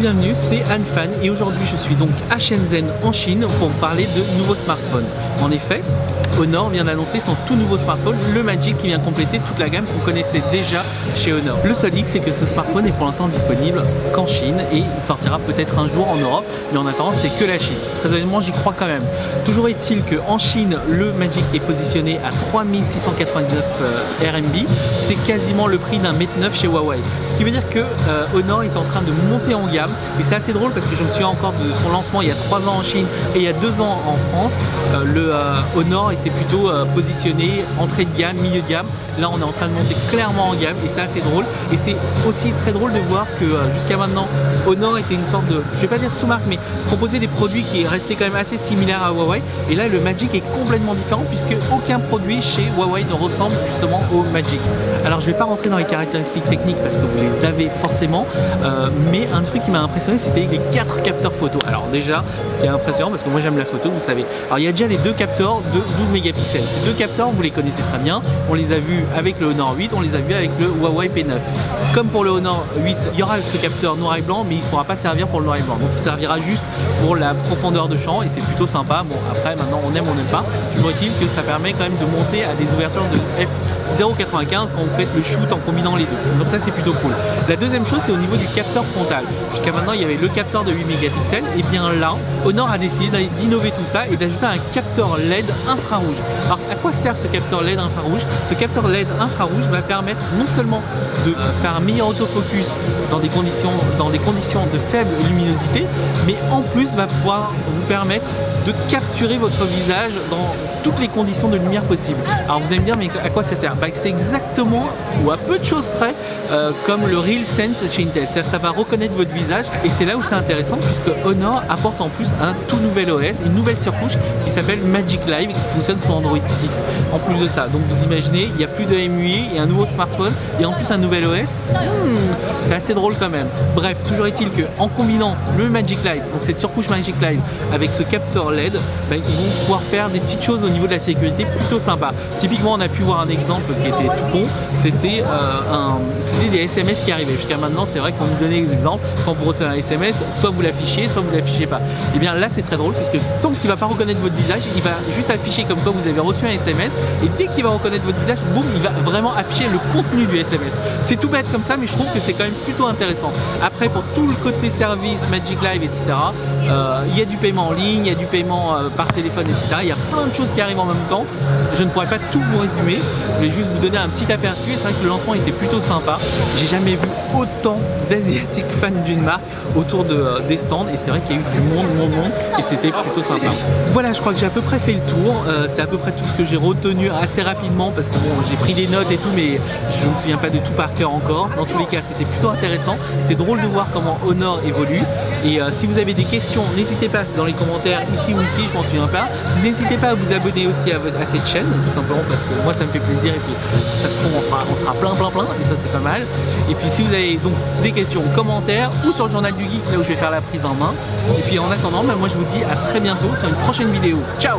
bienvenue, c'est Anfan et aujourd'hui je suis donc à Shenzhen en Chine pour vous parler de nouveaux smartphones. En effet, Honor vient d'annoncer son tout nouveau smartphone, le Magic, qui vient compléter toute la gamme qu'on connaissait déjà chez Honor. Le seul hic, c'est que ce smartphone est pour l'instant disponible qu'en Chine et il sortira peut-être un jour en Europe, mais en attendant c'est que la Chine. Très honnêtement j'y crois quand même. Toujours est-il qu'en Chine, le Magic est positionné à 3699 RMB, c'est quasiment le prix d'un Mate 9 chez Huawei. Ce qui veut dire que Honor est en train de monter en gamme et c'est assez drôle parce que je me souviens encore de son lancement il y a 3 ans en Chine et il y a 2 ans en France. Le Honor était plutôt positionné entrée de gamme, milieu de gamme. Là on est en train de monter clairement en gamme et c'est assez drôle. Et c'est aussi très drôle de voir que jusqu'à maintenant Honor était une sorte de, je vais pas dire sous-marque, mais proposait des produits qui restaient quand même assez similaires à Huawei. Et là le Magic est complètement différent puisque aucun produit chez Huawei ne ressemble justement au Magic. Alors je vais pas rentrer dans les caractéristiques techniques parce que vous les avez forcément, mais un truc qui m'a impressionné c'était les 4 capteurs photo. Alors déjà ce qui est impressionnant parce que moi j'aime la photo, vous savez. Alors il y a déjà les 2 capteurs de 12 mégapixels. Ces 2 capteurs vous les connaissez très bien, on les a vus avec le Honor 8, on les a vus avec le Huawei P9. Comme pour le Honor 8, il y aura ce capteur noir et blanc mais il ne pourra pas servir pour le noir et blanc. Donc il servira juste pour la profondeur de champ et c'est plutôt sympa. Bon après maintenant on aime ou on n'aime pas. Toujours est-il que ça permet quand même de monter à des ouvertures de f0.95 quand vous faites le shoot en combinant les deux. Donc ça c'est plutôt cool. La deuxième chose c'est au niveau du capteur frontal. Jusqu'à maintenant il y avait le capteur de 8 mégapixels et bien là Honor a décidé d'innover tout ça et d'ajouter un capteur LED infrarouge. Alors à quoi sert ce capteur LED infrarouge? Ce capteur LED infrarouge va permettre non seulement de faire un meilleur autofocus dans des conditions de faible luminosité, mais en plus va pouvoir vous permettre de capturer votre visage dans toutes les conditions de lumière possibles. Alors vous allez me dire mais à quoi ça sert? Bah, c'est exactement ou à peu de choses près comme le RealSense chez Intel, c'est-à-dire que ça va reconnaître votre visage et c'est là où c'est intéressant puisque Honor apporte en plus un tout nouvel OS, une nouvelle surcouche qui s'appelle Magic Live et qui fonctionne sur Android 6 en plus de ça. Donc vous imaginez, il n'y a plus de MUI, il y a un nouveau smartphone et en plus un nouvel OS. C'est assez drôle quand même. Bref, toujours est-il qu'en combinant le Magic Live, donc cette surcouche Magic Live avec ce capteur LED, bah, ils vont pouvoir faire des petites choses au niveau de la sécurité plutôt sympa. Typiquement on a pu voir un exemple qui était tout con, c'était des SMS qui arrivaient. Jusqu'à maintenant c'est vrai qu'on nous donnait des exemples, quand vous recevez un SMS, soit vous l'affichez, soit vous l'affichez pas. Et bien là c'est très drôle puisque tant qu'il ne va pas reconnaître votre visage, il va juste afficher comme quoi vous avez reçu un SMS et dès qu'il va reconnaître votre visage, boum, il va vraiment afficher le contenu du SMS. C'est tout bête comme ça mais je trouve que c'est quand même plutôt intéressant. Après pour tout le côté service, Magic Live, etc. Il y a du paiement en ligne, il y a du paiement par téléphone, etc. Il y a plein de choses qui arrivent en même temps. Je ne pourrais pas tout vous résumer, je vais juste vous donner un petit aperçu et c'est vrai que le lancement était plutôt sympa. J'ai jamais vu autant d'asiatiques fans d'une marque autour des stands et c'est vrai qu'il y a eu du monde et c'était plutôt sympa. Voilà, je crois que j'ai à peu près fait le tour, c'est à peu près tout ce que j'ai retenu assez rapidement parce que bon, j'ai pris des notes et tout mais je ne me souviens pas de tout par cœur encore. Dans tous les cas c'était plutôt intéressant, c'est drôle de voir comment Honor évolue et si vous avez des questions n'hésitez pas, c'est dans les commentaires ici ou ici, je m'en souviens pas. N'hésitez pas à vous abonner aussi à cette chaîne tout simplement parce que moi ça me fait plaisir et puis ça se trouve on sera plein et ça c'est pas mal. Et puis si vous avez donc des questions, commentaires ou sur le journal du geek là où je vais faire la prise en main. Et puis en attendant, moi je vous dis à très bientôt sur une prochaine vidéo. Ciao!